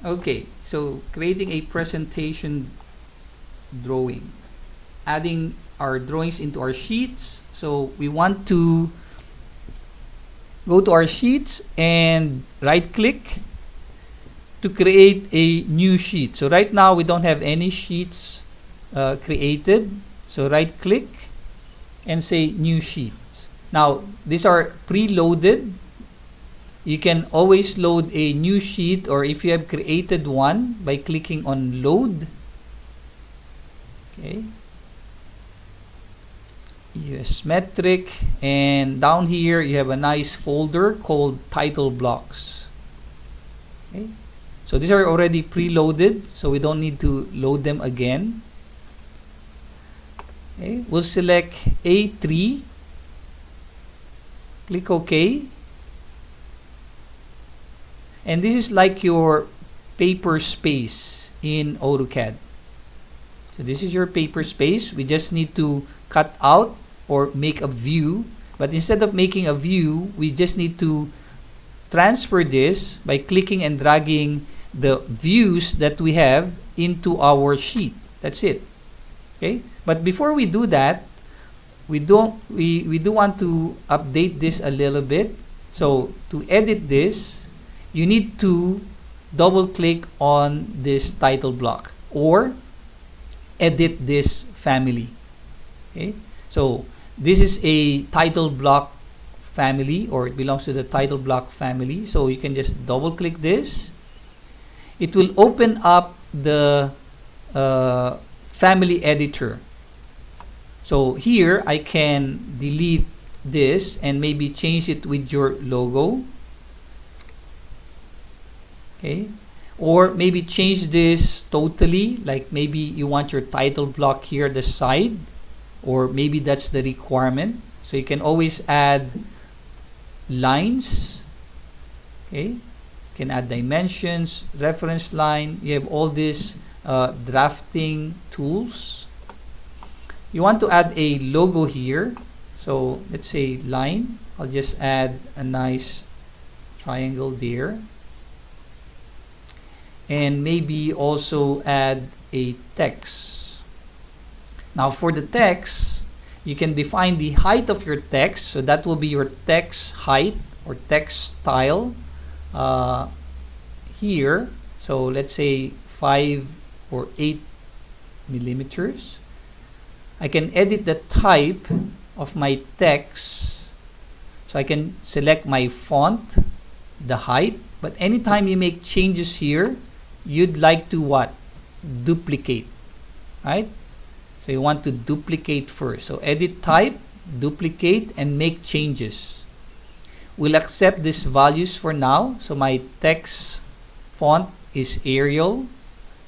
Okay, so creating a presentation drawing, adding our drawings into our sheets. So we want to go to our sheets and right click to create a new sheet. So right now we don't have any sheets created. So right click and say new sheets. Now these are preloaded. You can always load a new sheet, or if you have created one, by clicking on load. Okay. US metric, and down here you have a nice folder called title blocks. Okay. So these are already preloaded, so we don't need to load them again. Okay. We'll select A3, click OK. And this is like your paper space in AutoCAD. So this is your paper space. We just need to cut out or make a view. But instead of making a view, we just need to transfer this by clicking and dragging the views that we have into our sheet. That's it. Okay. But before we do that, we do want to update this a little bit. So to edit this, you need to double click on this title block or edit this family. Okay, so this is a title block family, or it belongs to the title block family. So you can just double click this. It will open up the family editor. So here I can delete this and maybe change it with your logo. Okay, or maybe change this totally, like maybe you want your title block here at the side, or maybe that's the requirement. So you can always add lines. Okay, you can add dimensions, reference line. You have all these drafting tools. You want to add a logo here, so let's say line. I'll just add a nice triangle there. And maybe also add a text. Now for the text, you can define the height of your text. So that will be your text height or text style here. So let's say 5 or 8 millimeters. I can edit the type of my text. So I can select my font, the height. But anytime you make changes here, you'd like to what? Duplicate, right? So you want to duplicate first. So edit type, duplicate, and make changes. We'll accept these values for now. So my text font is Arial,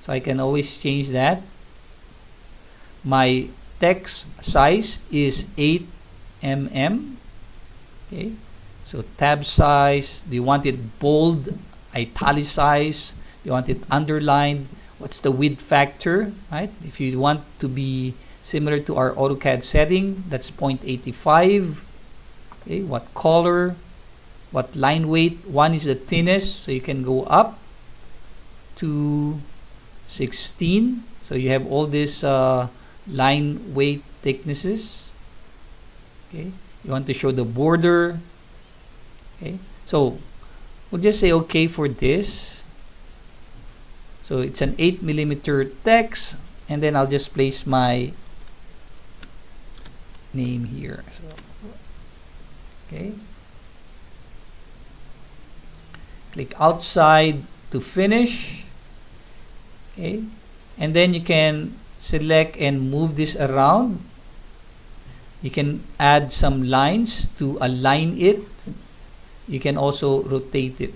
so I can always change that. My text size is 8 mm. Okay, so tab size, do you want it bold, italicized? You want it underlined? What's the width factor, right? If you want to be similar to our AutoCAD setting, that's 0.85. Okay, what color, what line weight? 1 is the thinnest, so you can go up to 16. So you have all these line weight thicknesses. Okay, you want to show the border. Okay, so we'll just say okay for this. So it's an 8 millimeter text, and then I'll just place my name here. So, okay. Click outside to finish. Okay. And then you can select and move this around. You can add some lines to align it. You can also rotate it.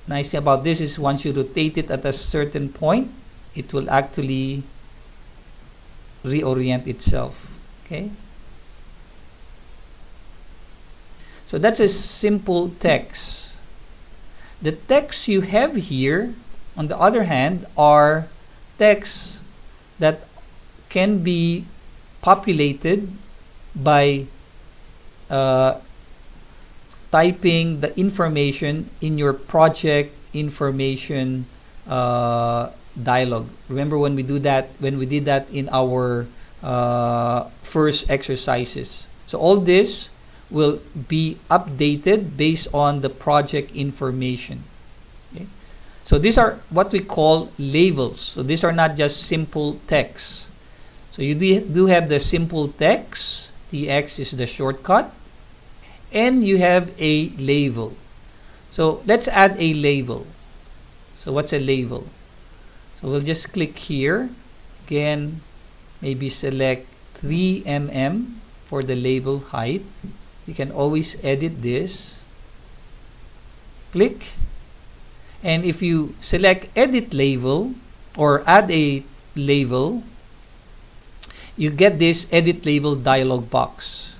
Nice thing about this is once you rotate it at a certain point, it will actually reorient itself. Okay. So that's a simple text. The text you have here, on the other hand, are texts that can be populated by typing the information in your project information dialog. Remember when we did that in our first exercises. So all this will be updated based on the project information. Okay? So these are what we call labels. So these are not just simple text. So you do have the simple text, TX is the shortcut, and you have a label. So let's add a label. So what's a label? So we'll just click here. Again, maybe select 3 mm for the label height. You can always edit this. Click. And if you select edit label or add a label, you get this edit label dialog box.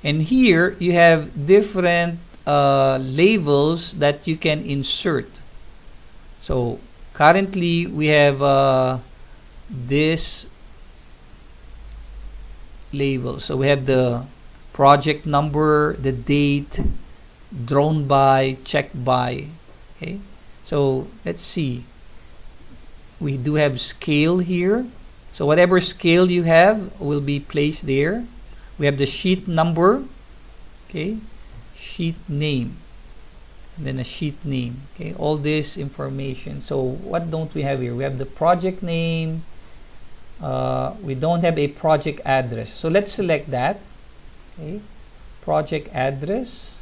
And here you have different labels that you can insert. So currently we have this label. So we have the project number, the date, drawn by, checked by. Okay, so let's see. We do have scale here. So whatever scale you have will be placed there. We have the sheet number, okay, sheet name, and then a sheet name. Okay, all this information. So what don't we have here? We have the project name. We don't have a project address. So let's select that. Okay, project address,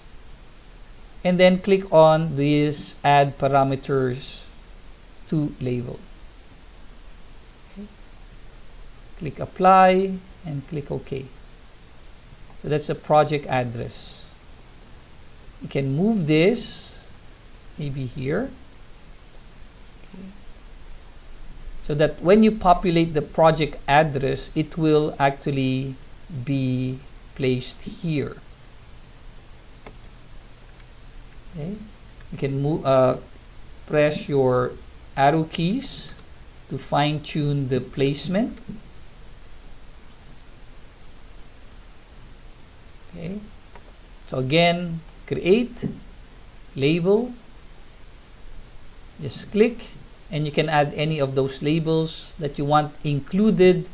and then click on this add parameters to label. Okay. Click apply and click OK. So that's a project address. You can move this maybe here. Okay. So that when you populate the project address, it will actually be placed here. Okay. You can move, press your arrow keys to fine-tune the placement. Okay. So again, create label. Just click, and you can add any of those labels that you want included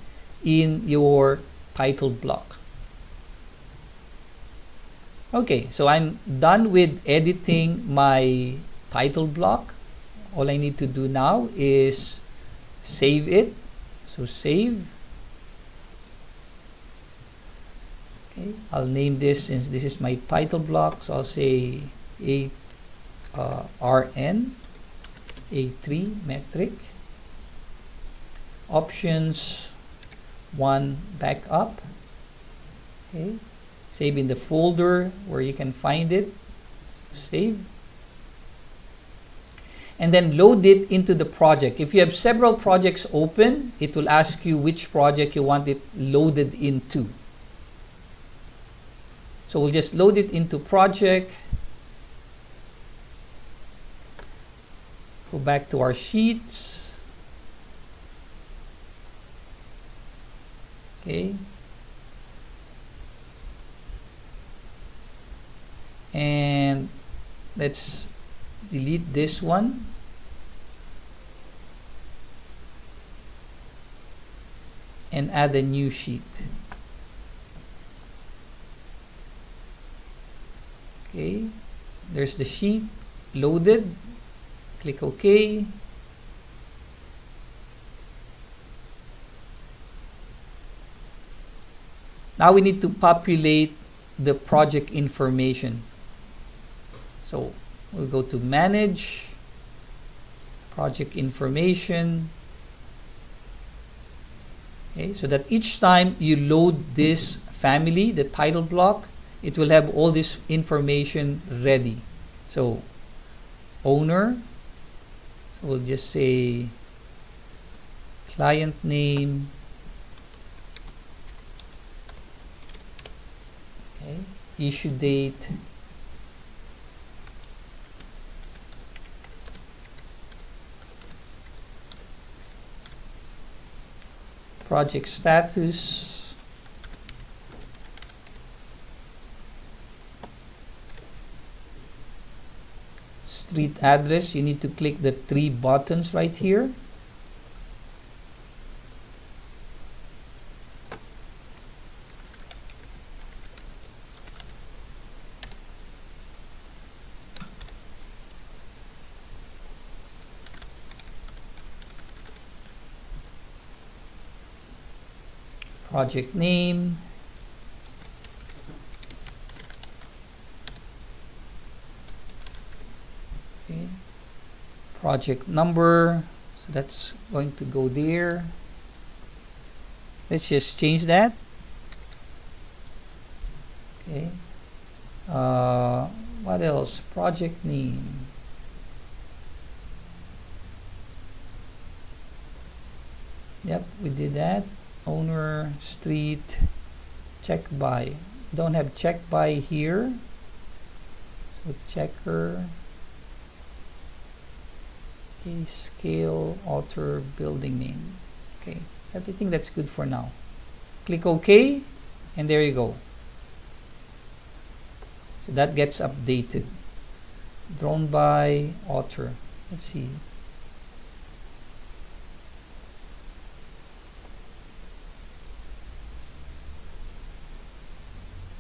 in your title block. Okay, so I'm done with editing my title block. All I need to do now is save it. So save. Okay, I'll name this, since this is my title block, so I'll say RN A3 metric. Options 1 backup. Okay. Save in the folder where you can find it. So save. And then load it into the project. If you have several projects open, it will ask you which project you want it loaded into. So we'll just load it into project. Go back to our sheets. Okay. And let's delete this one. And add a new sheet. Okay, there's the sheet loaded. Click OK. Now we need to populate the project information. So we'll go to Manage, Project Information. Okay, so that each time you load this family, the title block, it will have all this information ready. So owner, so we'll just say client name, okay, issue date, project status, street address, you need to click the three buttons right here. Project name. Okay. Project number. So that's going to go there. Let's just change that. Okay. What else? Project name. Yep, we did that. Owner, street, check by. Don't have check by here. So checker. Okay, scale, author, building name. Okay, I think that's good for now. Click OK, and there you go. So that gets updated. Drawn by author. Let's see.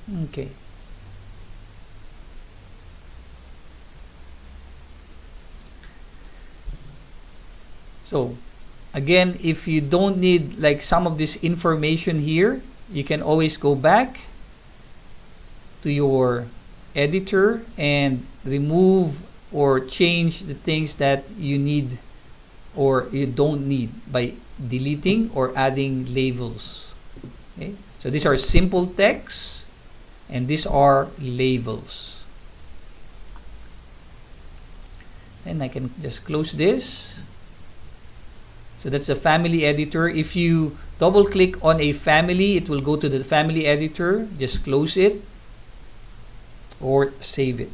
Okay. So again, if you don't need like some of this information here, you can always go back to your editor and remove or change the things that you need or you don't need by deleting or adding labels. Okay? So these are simple texts and these are labels. Then I can just close this. So that's a family editor. If you double click on a family, it will go to the family editor. Just close it or save it.